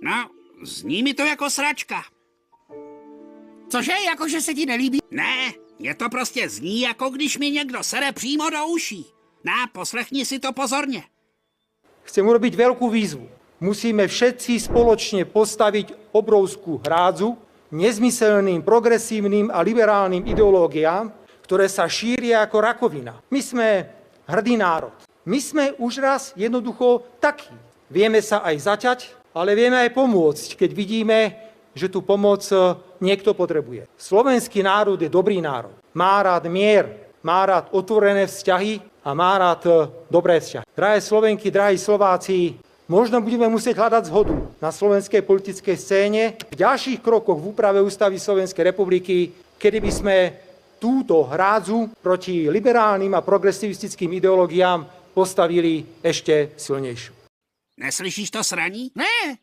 No, zní mi to jako sračka. Cože, jakože se ti nelíbí? Ne, je to prostě zní, jako když mi někdo sere přímo do uší. Poslechni si to pozorně. Chcem urobiť veľkú výzvu. Musíme všetci spoločne postaviť obrovskú hrádzu nezmyselným, progresívnym a liberálnym ideológiám, ktoré sa šíria ako rakovina. My sme hrdý národ. My sme už raz jednoducho takí. Vieme sa aj zaťať, ale vieme aj pomôcť, keď vidíme, že tú pomoc niekto potrebuje. Slovenský národ je dobrý národ. Má rád mier, má rád otvorené vzťahy a má rád dobré vzťahy. Drahé Slovenky, drahí Slováci, možno budeme musieť hľadať zhodu na slovenskej politickej scéne v ďalších krokoch v úprave ústavy Slovenskej republiky, kedy by sme túto hrádzu proti liberálnym a progresivistickým ideológiám postavili ešte silnejšiu. Neslyšíš to sraní? Ne,